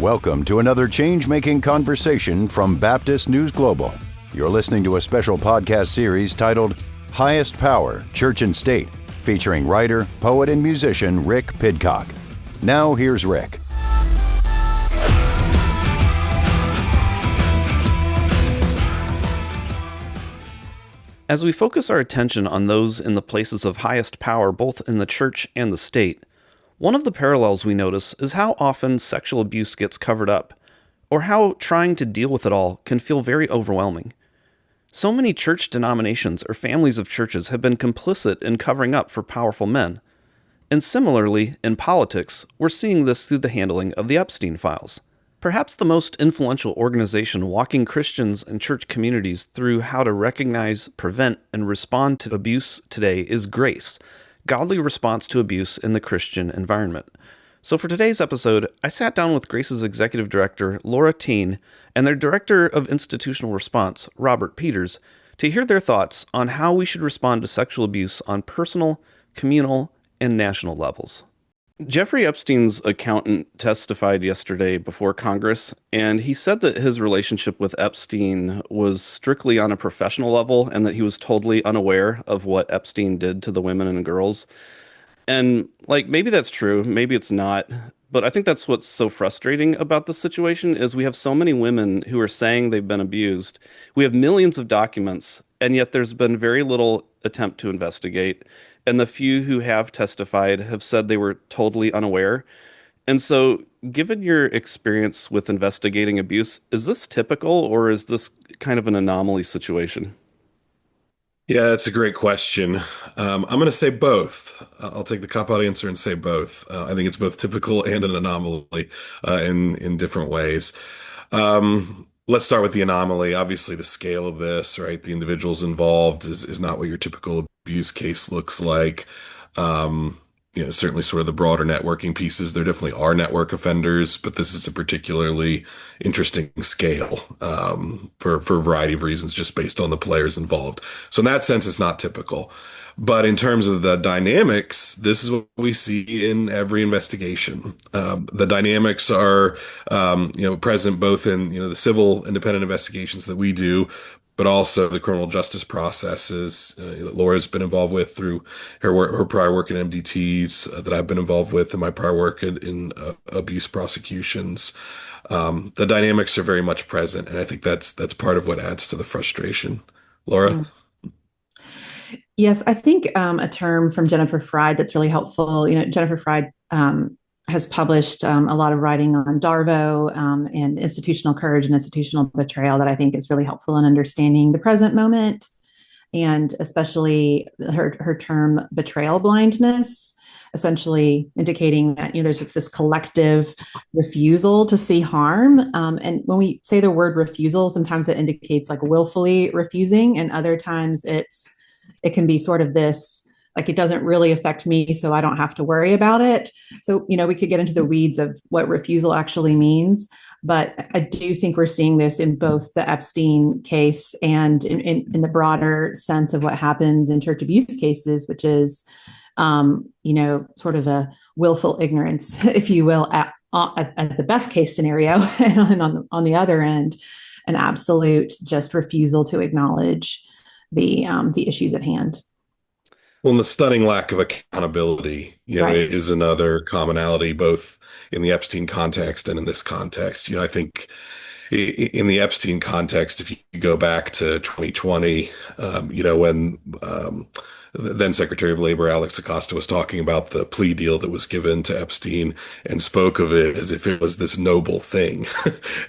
Welcome to another change-making conversation from Baptist News Global. You're listening to a special podcast series titled Highest Power, Church and State, featuring writer, poet, and musician Rick Pidcock. Now here's Rick. As we focus our attention on those in the places of highest power, both in the church and the state, one of the parallels we notice is how often sexual abuse gets covered up, or how trying to deal with it all can feel very overwhelming. So many church denominations or families of churches have been complicit in covering up for powerful men. And similarly, in politics, we're seeing this through the handling of the Epstein files. Perhaps the most influential organization walking Christians and church communities through how to recognize, prevent, and respond to abuse today is Grace, Godly Response to Abuse in the Christian Environment. So for today's episode, I sat down with Grace's executive director, Laura Thien, and their director of institutional response, Robert Peters, to hear their thoughts on how we should respond to sexual abuse on personal, communal, and national levels. Jeffrey Epstein's accountant testified yesterday before Congress, and he said that his relationship with Epstein was strictly on a professional level and that he was totally unaware of what Epstein did to the women and girls. And, maybe that's true, maybe it's not, but I think that's what's so frustrating about the situation is we have so many women who are saying they've been abused. We have millions of documents, and yet there's been very little attempt to investigate. And the few who have testified have said they were totally unaware. And so, given your experience with investigating abuse, is this typical or is this kind of an anomaly situation? Yeah, that's a great question. I'm going to say both. I'll take the cop-out answer and say both. I think it's both typical and an anomaly in different ways. Let's start with the anomaly. Obviously, the scale of this, right? The individuals involved is not what your typical abuse case looks like. Certainly sort of the broader networking pieces. There definitely are network offenders, but this is a particularly interesting scale for a variety of reasons, just based on the players involved. So in that sense, it's not typical. But in terms of the dynamics, this is what we see in every investigation. The dynamics are, present both in, the civil independent investigations that we do, but also the criminal justice processes that Laura's been involved with through her prior work in MDTs that I've been involved with in my prior work in abuse prosecutions. The dynamics are very much present, and I think that's part of what adds to the frustration. Laura? Mm. Yes, I think a term from Jennifer Fried that's really helpful. Jennifer Fried has published a lot of writing on Darvo and institutional courage and institutional betrayal that I think is really helpful in understanding the present moment, and especially her term betrayal blindness, essentially indicating that there's this collective refusal to see harm. And when we say the word refusal, sometimes it indicates willfully refusing, and other times it can be sort of this, it doesn't really affect me, so I don't have to worry about it. So, we could get into the weeds of what refusal actually means. But I do think we're seeing this in both the Epstein case and in the broader sense of what happens in church abuse cases, which is, sort of a willful ignorance, if you will, at the best case scenario. And on the other end, an absolute just refusal to acknowledge the issues at hand. Well, and the stunning lack of accountability, Right. is another commonality, both in the Epstein context and in this context. I think in the Epstein context, if you go back to 2020, when then Secretary of Labor Alex Acosta was talking about the plea deal that was given to Epstein and spoke of it as if it was this noble thing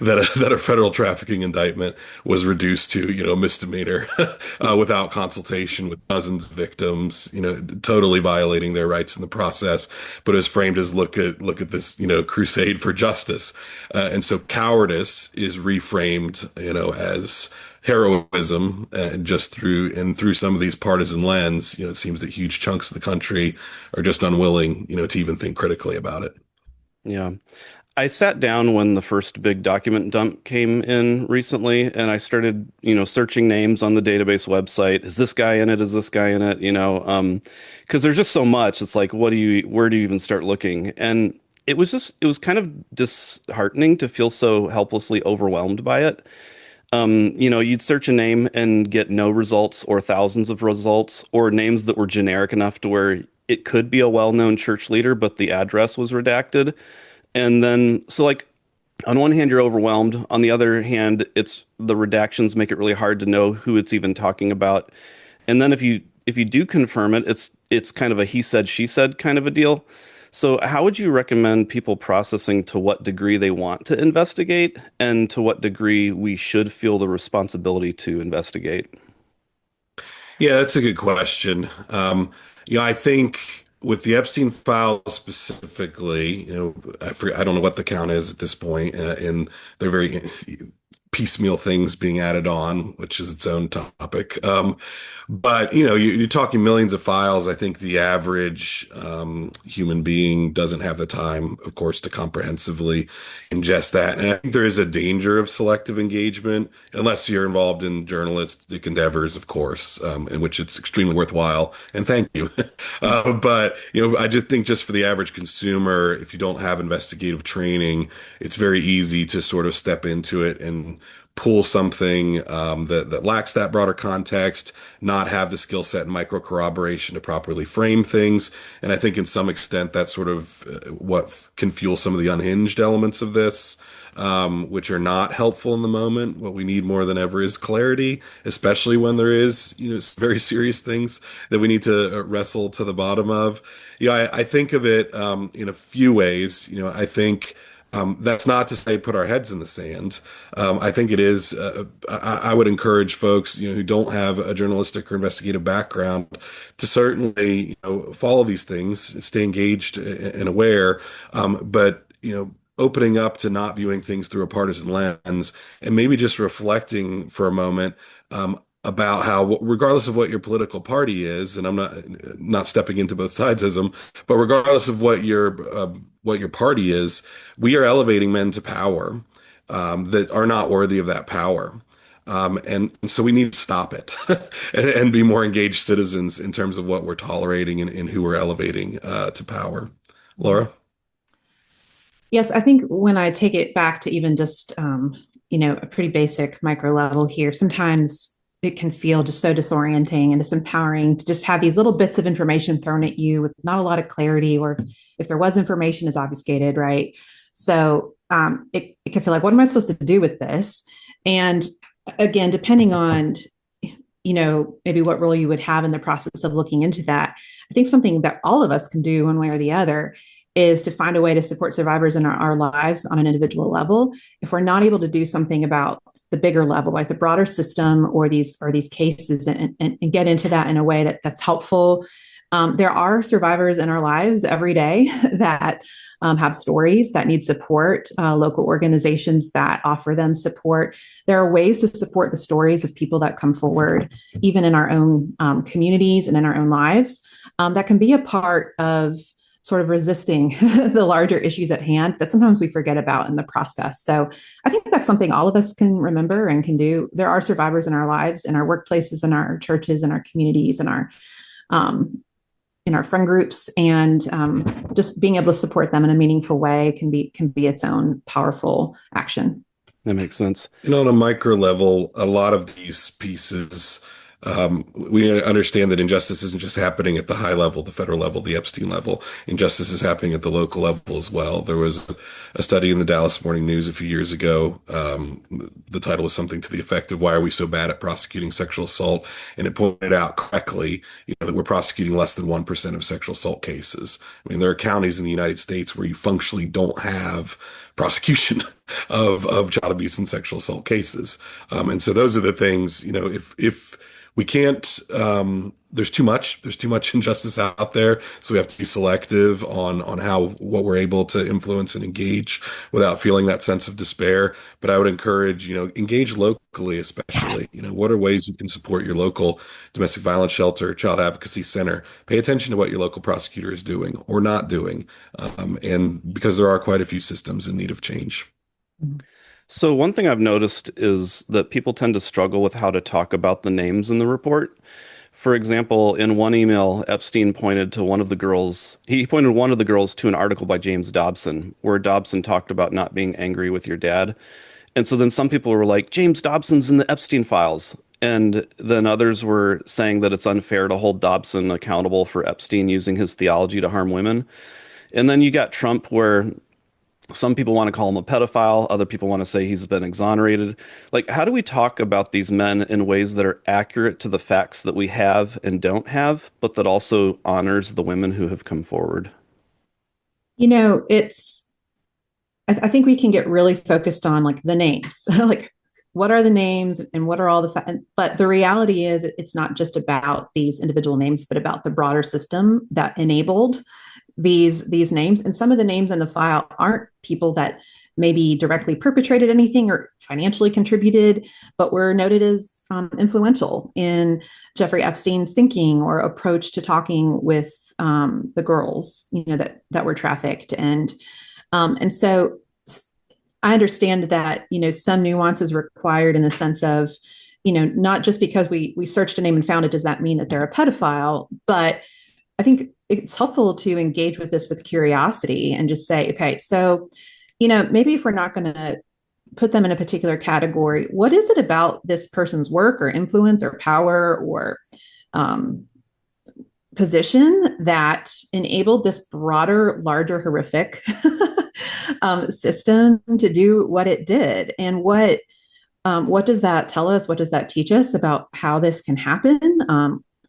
that a federal trafficking indictment was reduced to, a misdemeanor without consultation with dozens of victims, totally violating their rights in the process, but it was framed as look at this, crusade for justice. And so cowardice is reframed, as heroism, just through some of these partisan lens. It seems that huge chunks of the country are just unwilling, to even think critically about it. Yeah. I sat down when the first big document dump came in recently, and I started, searching names on the database website. Is this guy in it? Is this guy in it? Because there's just so much. It's where do you even start looking? And it was kind of disheartening to feel so helplessly overwhelmed by it. You'd search a name and get no results or thousands of results or names that were generic enough to where it could be a well-known church leader, but the address was redacted. And then, so like, on one hand, you're overwhelmed. On the other hand, it's the redactions make it really hard to know who it's even talking about. And then if you do confirm it, it's kind of a he said, she said kind of a deal. So how would you recommend people processing to what degree they want to investigate and to what degree we should feel the responsibility to investigate? Yeah, that's a good question. I think with the Epstein files specifically, I don't know what the count is at this point, and they're very piecemeal things being added on, which is its own topic. But you're talking millions of files. I think the average human being doesn't have the time, of course, to comprehensively ingest that. And I think there is a danger of selective engagement, unless you're involved in journalistic endeavors, of course, in which it's extremely worthwhile. And thank you. But I just think just for the average consumer, if you don't have investigative training, it's very easy to sort of step into it and pull something that lacks that broader context, not have the skill set and micro corroboration to properly frame things. And I think in some extent that's sort of what can fuel some of the unhinged elements of this, which are not helpful in the moment. What we need more than ever is clarity, especially when there is, very serious things that we need to wrestle to the bottom of. I think of it in a few ways. I think that's not to say put our heads in the sand. I think it is. I would encourage folks, who don't have a journalistic or investigative background, to certainly, follow these things, stay engaged and aware. But opening up to not viewing things through a partisan lens, and maybe just reflecting for a moment. About how, regardless of what your political party is, and I'm not stepping into both sidesism, but regardless of what your party is, we are elevating men to power that are not worthy of that power. And so we need to stop it and be more engaged citizens in terms of what we're tolerating and who we're elevating to power. Laura? Yes, I think when I take it back to even just, a pretty basic micro level here, sometimes it can feel just so disorienting and disempowering to just have these little bits of information thrown at you with not a lot of clarity, or if there was information is obfuscated, right? So it can feel like, what am I supposed to do with this? And again, depending on, maybe what role you would have in the process of looking into that, I think something that all of us can do one way or the other is to find a way to support survivors in our lives on an individual level. If we're not able to do something about the bigger level, like the broader system or these cases, and get into that in a way that's helpful. There are survivors in our lives every day that have stories that need support, local organizations that offer them support. There are ways to support the stories of people that come forward, even in our own communities and in our own lives, that can be a part of sort of resisting the larger issues at hand that sometimes we forget about in the process. So I think that's something all of us can remember and can do. There are survivors in our lives, in our workplaces, in our churches, in our communities, in our friend groups, and just being able to support them in a meaningful way can be its own powerful action. That makes sense. On a micro level, a lot of these pieces, we understand that injustice isn't just happening at the high level, the federal level, the Epstein level. Injustice is happening at the local level as well. There was a study in the Dallas Morning News a few years ago. The title was something to the effect of, "Why are we so bad at prosecuting sexual assault?" And it pointed out correctly, that we're prosecuting less than 1% of sexual assault cases. I mean, there are counties in the United States where you functionally don't have prosecution of child abuse and sexual assault cases. And so those are the things, if we can't, there's too much injustice out there. So we have to be selective on what we're able to influence and engage without feeling that sense of despair. But I would encourage, engage locally, especially, what are ways you can support your local domestic violence shelter, child advocacy center? Pay attention to what your local prosecutor is doing or not doing. And because there are quite a few systems in need of change. So one thing I've noticed is that people tend to struggle with how to talk about the names in the report. For example, in one email, Epstein pointed to one of the girls, he pointed one of the girls to an article by James Dobson, where Dobson talked about not being angry with your dad. And so then some people were like, James Dobson's in the Epstein files. And then others were saying that it's unfair to hold Dobson accountable for Epstein using his theology to harm women. And then you got Trump, where some people want to call him a pedophile, other people want to say he's been exonerated. Like, how do we talk about these men in ways that are accurate to the facts that we have and don't have, but that also honors the women who have come forward? It's I think we can get really focused on like the names, like what are the names and what are all but the reality is it's not just about these individual names, but about the broader system that enabled these names. And some of the names in the file aren't people that maybe directly perpetrated anything or financially contributed, but were noted as influential in Jeffrey Epstein's thinking or approach to talking with the girls, that were trafficked. And so I understand that, some nuances required in the sense of, not just because we searched a name and found it, does that mean that they're a pedophile? But I think it's helpful to engage with this with curiosity and just say, okay, so, maybe if we're not going to put them in a particular category, what is it about this person's work or influence or power or position that enabled this broader, larger, horrific system to do what it did? And what does that tell us? What does that teach us about how this can happen?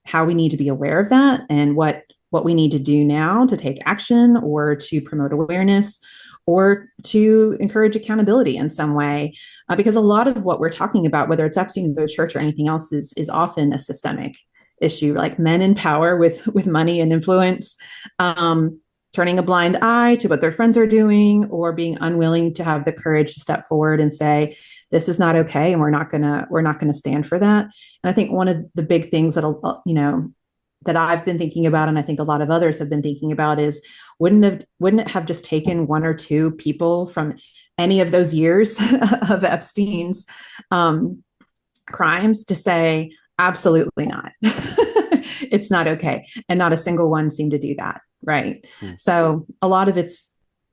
How we need to be aware of that, and what we need to do now to take action or to promote awareness or to encourage accountability in some way. Because a lot of what we're talking about, whether it's Epstein, the church, or anything else, is often a systemic issue, like men in power with money and influence, turning a blind eye to what their friends are doing, or being unwilling to have the courage to step forward and say, this is not okay, and we're not gonna stand for that. And I think one of the big things that I've been thinking about, and I think a lot of others have been thinking about, is wouldn't it have just taken one or two people from any of those years of Epstein's crimes to say, absolutely not. It's not okay. And not a single one seemed to do that. Right. So a lot of it's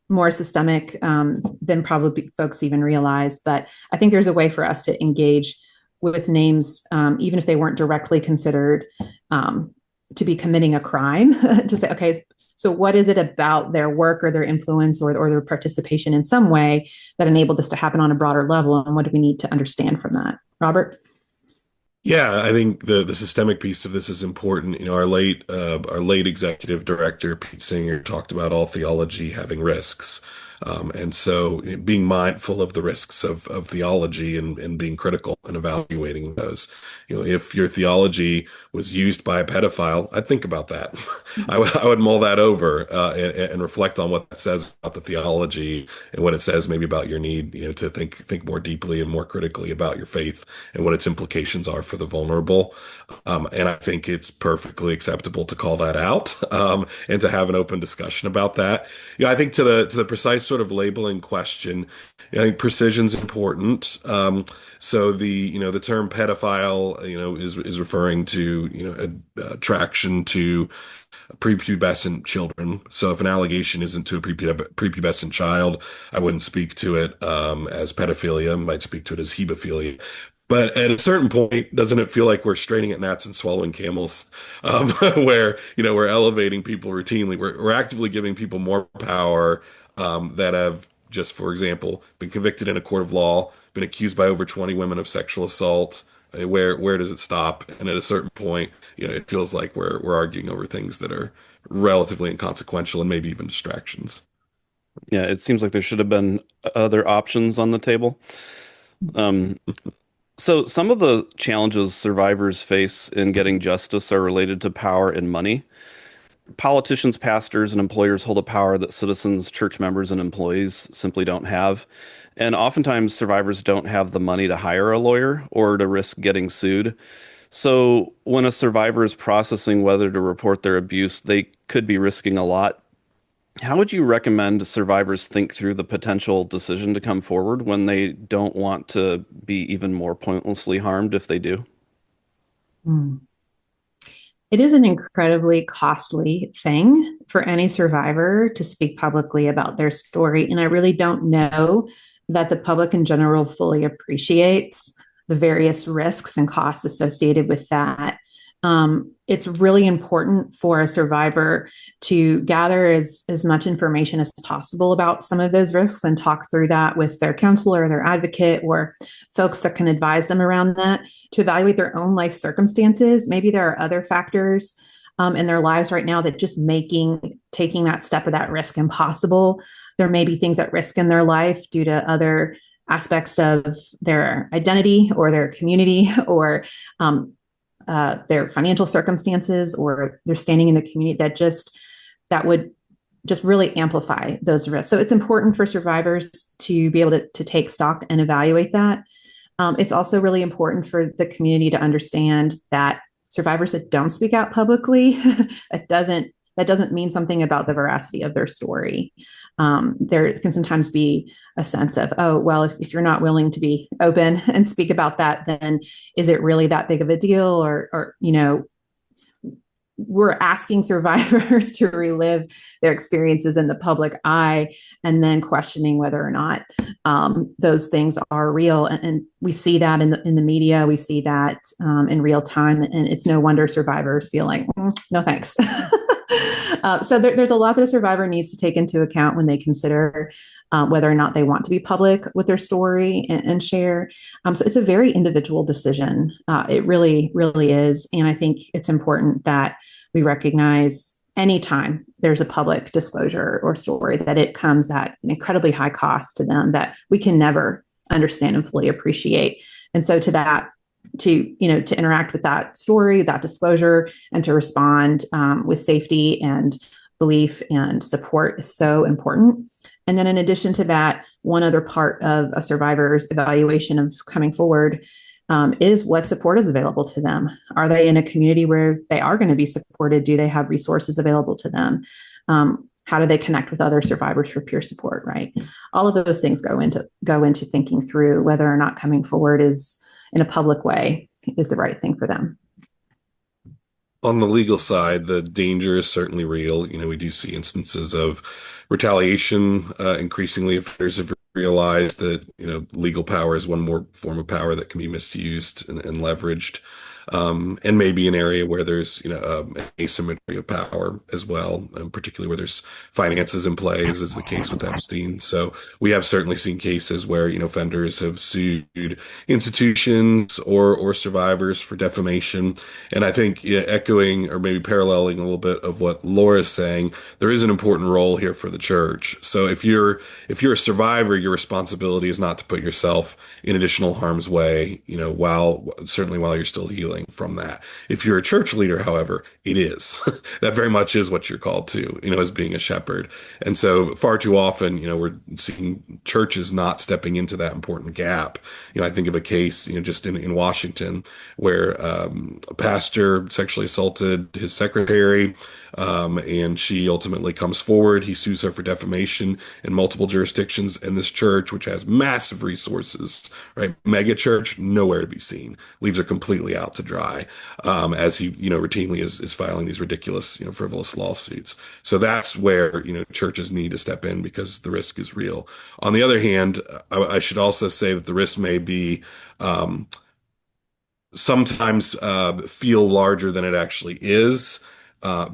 more systemic than probably folks even realize. But I think there's a way for us to engage with names, even if they weren't directly considered to be committing a crime, to say, okay, so what is it about their work or their influence or their participation in some way that enabled this to happen on a broader level? And what do we need to understand from that? Robert? Yeah, I think the systemic piece of this is important. Our late executive director, Pete Singer, talked about all theology having risks. And so being mindful of the risks of theology and being critical and evaluating those. If your theology was used by a pedophile, I'd think about that. I would mull that over and reflect on what that says about the theology and what it says maybe about your need, to think more deeply and more critically about your faith and what its implications are for the vulnerable. And I think it's perfectly acceptable to call that out and to have an open discussion about that. I think to the precise sort of labeling question, I think precision's important. So the term pedophile, is referring to attraction to prepubescent children. So if an allegation isn't to a prepubescent child, I wouldn't speak to it as pedophilia. I might speak to it as hebephilia. But at a certain point, doesn't it feel like we're straining at gnats and swallowing camels, where we're elevating people routinely? We're actively giving people more power that have just, for example, been convicted in a court of law, been accused by over 20 women of sexual assault. Where does it stop? And at a certain point, it feels like we're arguing over things that are relatively inconsequential and maybe even distractions. Yeah, it seems like there should have been other options on the table. Um, so some of the challenges survivors face in getting justice are related to power and money. Politicians, pastors, and employers hold a power that citizens, church members, and employees simply don't have. And oftentimes, survivors don't have the money to hire a lawyer or to risk getting sued. So, when a survivor is processing whether to report their abuse, they could be risking a lot. How would you recommend survivors think through the potential decision to come forward when they don't want to be even more pointlessly harmed if they do? Mm. It is an incredibly costly thing for any survivor to speak publicly about their story. And I really don't know that the public in general fully appreciates the various risks and costs associated with that. It's really important for a survivor to gather as much information as possible about some of those risks and talk through that with their counselor, their advocate, or folks that can advise them around that to evaluate their own life circumstances. Maybe there are other factors in their lives right now that just taking that step or that risk impossible. There may be things at risk in their life due to other aspects of their identity or their community or their financial circumstances or their standing in the community that would just really amplify those risks. So it's important for survivors to be able to take stock and evaluate that. It's also really important for the community to understand that survivors that don't speak out publicly, that doesn't mean something about the veracity of their story. There can sometimes be a sense of, oh, well, if you're not willing to be open and speak about that, then is it really that big of a deal? Or we're asking survivors to relive their experiences in the public eye and then questioning whether or not those things are real. And we see that in the media. We see that in real time. And it's no wonder survivors feel like, no, thanks. So there's a lot that a survivor needs to take into account when they consider whether or not they want to be public with their story and share. So it's a very individual decision. It really, really is. And I think it's important that we recognize anytime there's a public disclosure or story that it comes at an incredibly high cost to them that we can never understand and fully appreciate. And so to interact with that story, that disclosure, and to respond with safety and belief and support is so important. And then in addition to that, one other part of a survivor's evaluation of coming forward is what support is available to them. Are they in a community where they are going to be supported? Do they have resources available to them? How do they connect with other survivors for peer support, right? All of those things go into thinking through whether or not coming forward is in a public way is the right thing for them. On the legal side, the danger is certainly real. We do see instances of retaliation. Increasingly, offenders have realized that, legal power is one more form of power that can be misused and leveraged. And maybe an area where there's, asymmetry of power as well, and particularly where there's finances in play, as is the case with Epstein. So we have certainly seen cases where, offenders have sued institutions or survivors for defamation. And I think echoing or maybe paralleling a little bit of what Laura's saying, there is an important role here for the church. So if you're a survivor, your responsibility is not to put yourself in additional harm's way, while you're still healing from that. If you're a church leader, however, it is. That very much is what you're called to, as being a shepherd. And so far too often, we're seeing churches not stepping into that important gap. I think of a case, just in Washington where a pastor sexually assaulted his secretary, and she ultimately comes forward. He sues her for defamation in multiple jurisdictions. And this church, which has massive resources, right? Mega church, nowhere to be seen. Leaves her completely out to dry, as he, routinely is filing these ridiculous, frivolous lawsuits. So that's where, churches need to step in because the risk is real. On the other hand, I should also say that the risk may be, sometimes feel larger than it actually is.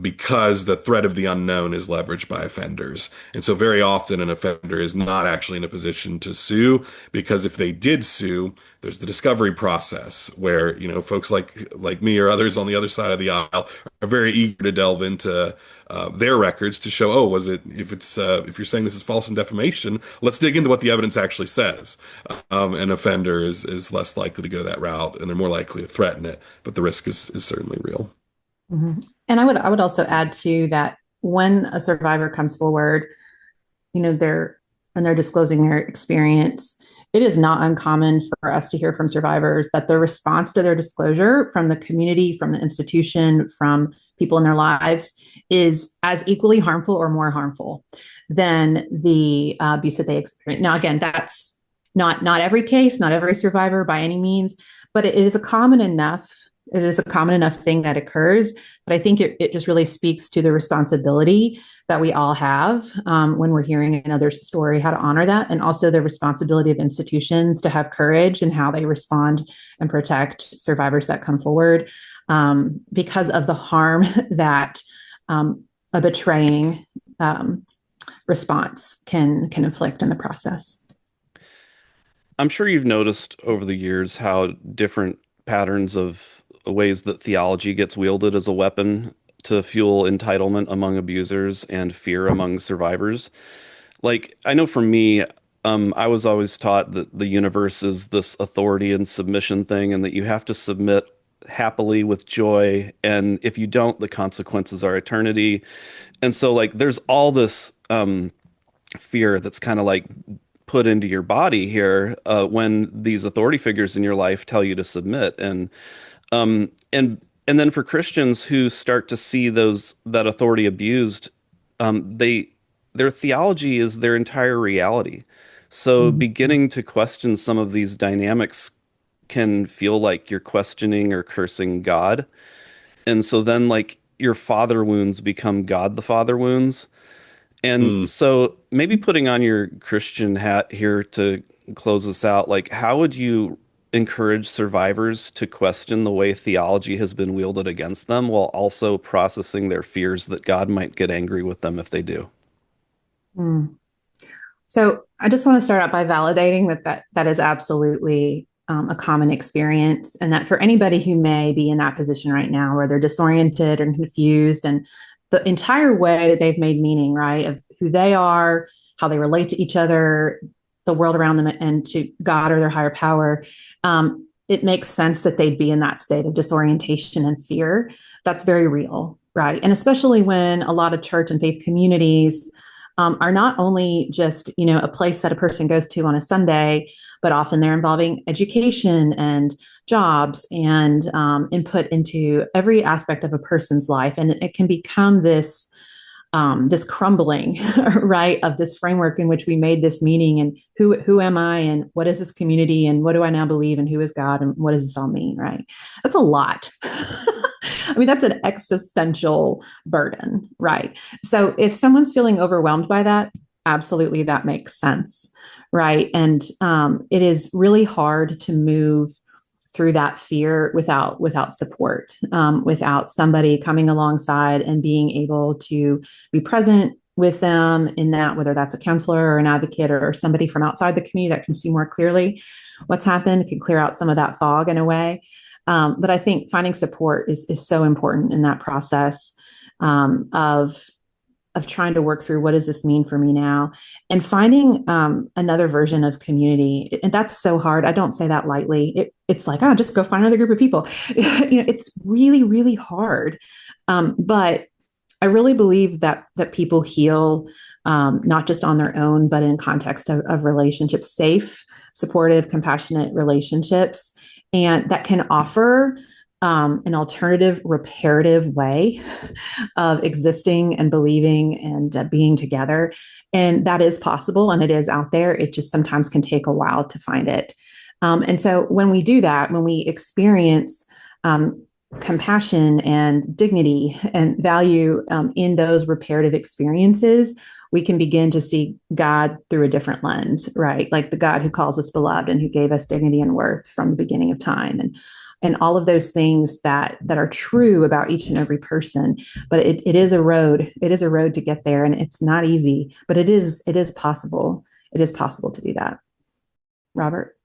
Because the threat of the unknown is leveraged by offenders. And so very often an offender is not actually in a position to sue, because if they did sue, there's the discovery process where, folks like me or others on the other side of the aisle are very eager to delve into their records to show, if you're saying this is false and defamation, let's dig into what the evidence actually says. An offender is less likely to go that route, and they're more likely to threaten it, but the risk is certainly real. Mm-hmm. And I would also add to that when a survivor comes forward, they're disclosing their experience, it is not uncommon for us to hear from survivors that the response to their disclosure from the community, from the institution, from people in their lives is as equally harmful or more harmful than the abuse that they experience. Now, again, that's not every case, not every survivor by any means, but it is a common enough It is a common enough thing that occurs, but I think it just really speaks to the responsibility that we all have when we're hearing another's story, how to honor that, and also the responsibility of institutions to have courage in how they respond and protect survivors that come forward because of the harm that a betraying response can inflict in the process. I'm sure you've noticed over the years how different patterns of ways that theology gets wielded as a weapon to fuel entitlement among abusers and fear among survivors. Like, I know for me, I was always taught that the universe is this authority and submission thing, and that you have to submit happily with joy. And if you don't, the consequences are eternity. And so, like, there's all this fear that's kind of like put into your body here when these authority figures in your life tell you to submit. And then for Christians who start to see that authority abused, they their theology is their entire reality. So Mm-hmm. beginning to question some of these dynamics can feel like you're questioning or cursing God. And so then like your father wounds become God the Father wounds. And Mm. so maybe putting on your Christian hat here to close us out, like how would you encourage survivors to question the way theology has been wielded against them while also processing their fears that God might get angry with them if they do? Mm. So I just want to start out by validating that is absolutely a common experience, and that for anybody who may be in that position right now, where they're disoriented and confused, and the entire way that they've made meaning, right, of who they are, how they relate to each other, the world around them, and to God or their higher power, it makes sense that they'd be in that state of disorientation and fear. That's very real, right? And especially when a lot of church and faith communities are not only just a place that a person goes to on a Sunday, but often they're involving education and jobs and input into every aspect of a person's life, and it can become this crumbling, right, of this framework in which we made this meaning, and who am I, and what is this community, and what do I now believe, and who is God, and what does this all mean, right? That's a lot. I mean, that's an existential burden, right? So if someone's feeling overwhelmed by that, absolutely that makes sense, right? And it is really hard to move through that fear without support, without somebody coming alongside and being able to be present with them in that, whether that's a counselor or an advocate or somebody from outside the community that can see more clearly what's happened, can clear out some of that fog in a way. But I think finding support is so important in that process of trying to work through what does this mean for me now, and finding another version of community. And that's so hard. I don't say that lightly. It's like, oh, just go find another group of people. It's really, really hard. But I really believe that people heal not just on their own, but in context of relationships, safe, supportive, compassionate relationships, and that can offer an alternative, reparative way of existing and believing and being together. And that is possible, and it is out there. It just sometimes can take a while to find it. And so when we do that, when we experience compassion and dignity and value in those reparative experiences, we can begin to see God through a different lens, right? Like the God who calls us beloved and who gave us dignity and worth from the beginning of time, and all of those things that are true about each and every person. But it is a road. It is a road to get there, and it's not easy, but it is possible. It is possible to do that. Robert?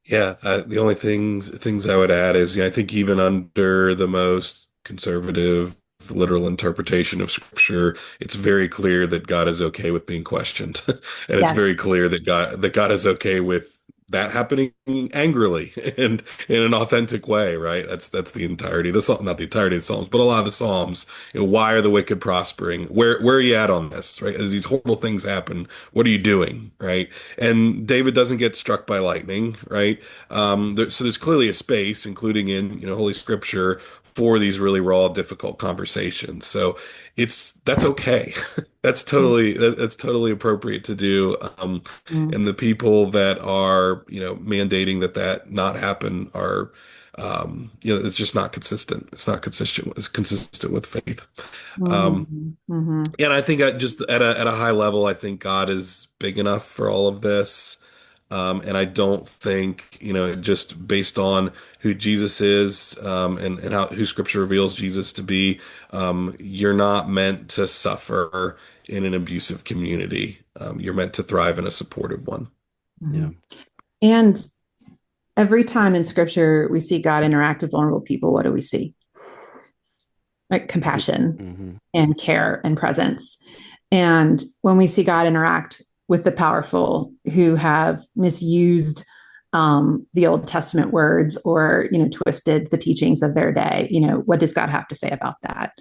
Yeah, the only things I would add is, I think even under the most conservative literal interpretation of Scripture, it's very clear that God is okay with being questioned, and it's Yes. very clear that God is okay with that happening angrily and in an authentic way, right? That's the entirety of the Psalm, not the entirety of the Psalms, but a lot of the Psalms. Why are the wicked prospering? Where are you at on this, right? As these horrible things happen, what are you doing, right? And David doesn't get struck by lightning, right? So there's clearly a space, including in Holy Scripture, for these really raw, difficult conversations. So that's okay. That's totally appropriate to do. Mm-hmm. And the people that are, mandating that not happen are It's just not consistent. It's not consistent. It's consistent with faith. Mm-hmm. Mm-hmm. And I think just at a high level, I think God is big enough for all of this. And I don't think, just based on who Jesus is, and who Scripture reveals Jesus to be, you're not meant to suffer in an abusive community. You're meant to thrive in a supportive one. Yeah. And every time in Scripture we see God interact with vulnerable people, what do we see? Like compassion and care and presence. And when we see God interact with the powerful who have misused the Old Testament words or, twisted the teachings of their day, what does God have to say about that?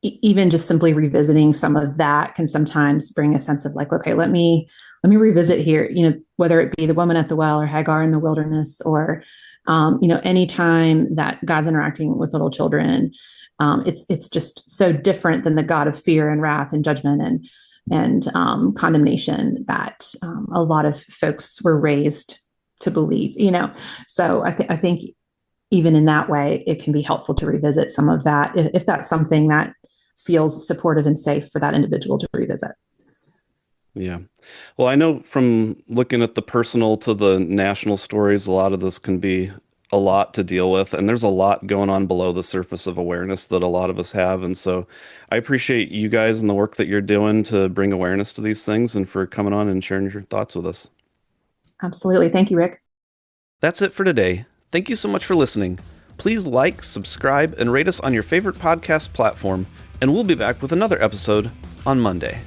Even just simply revisiting some of that can sometimes bring a sense of like, okay, let me revisit here, whether it be the woman at the well or Hagar in the wilderness or, anytime that God's interacting with little children, it's just so different than the God of fear and wrath and judgment and condemnation that a lot of folks were raised to believe, So I think even in that way, it can be helpful to revisit some of that if that's something that feels supportive and safe for that individual to revisit. Yeah. Well, I know from looking at the personal to the national stories, a lot of this can be a lot to deal with, and there's a lot going on below the surface of awareness that a lot of us have. And so I appreciate you guys and the work that you're doing to bring awareness to these things and for coming on and sharing your thoughts with us. Absolutely. Thank you, Rick. That's it for today. Thank you so much for listening. Please like, subscribe, and rate us on your favorite podcast platform, and we'll be back with another episode on Monday.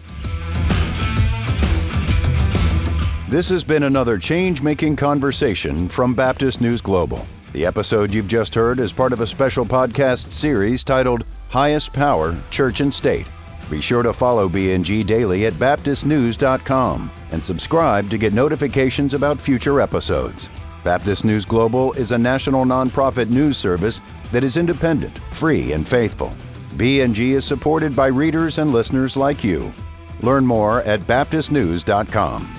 This has been another change-making conversation from Baptist News Global. The episode you've just heard is part of a special podcast series titled Highest Power, Church and State. Be sure to follow BNG daily at baptistnews.com and subscribe to get notifications about future episodes. Baptist News Global is a national nonprofit news service that is independent, free, and faithful. BNG is supported by readers and listeners like you. Learn more at baptistnews.com.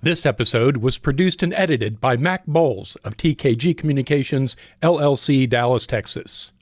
This episode was produced and edited by Mac Bowles of TKG Communications, LLC, Dallas, Texas.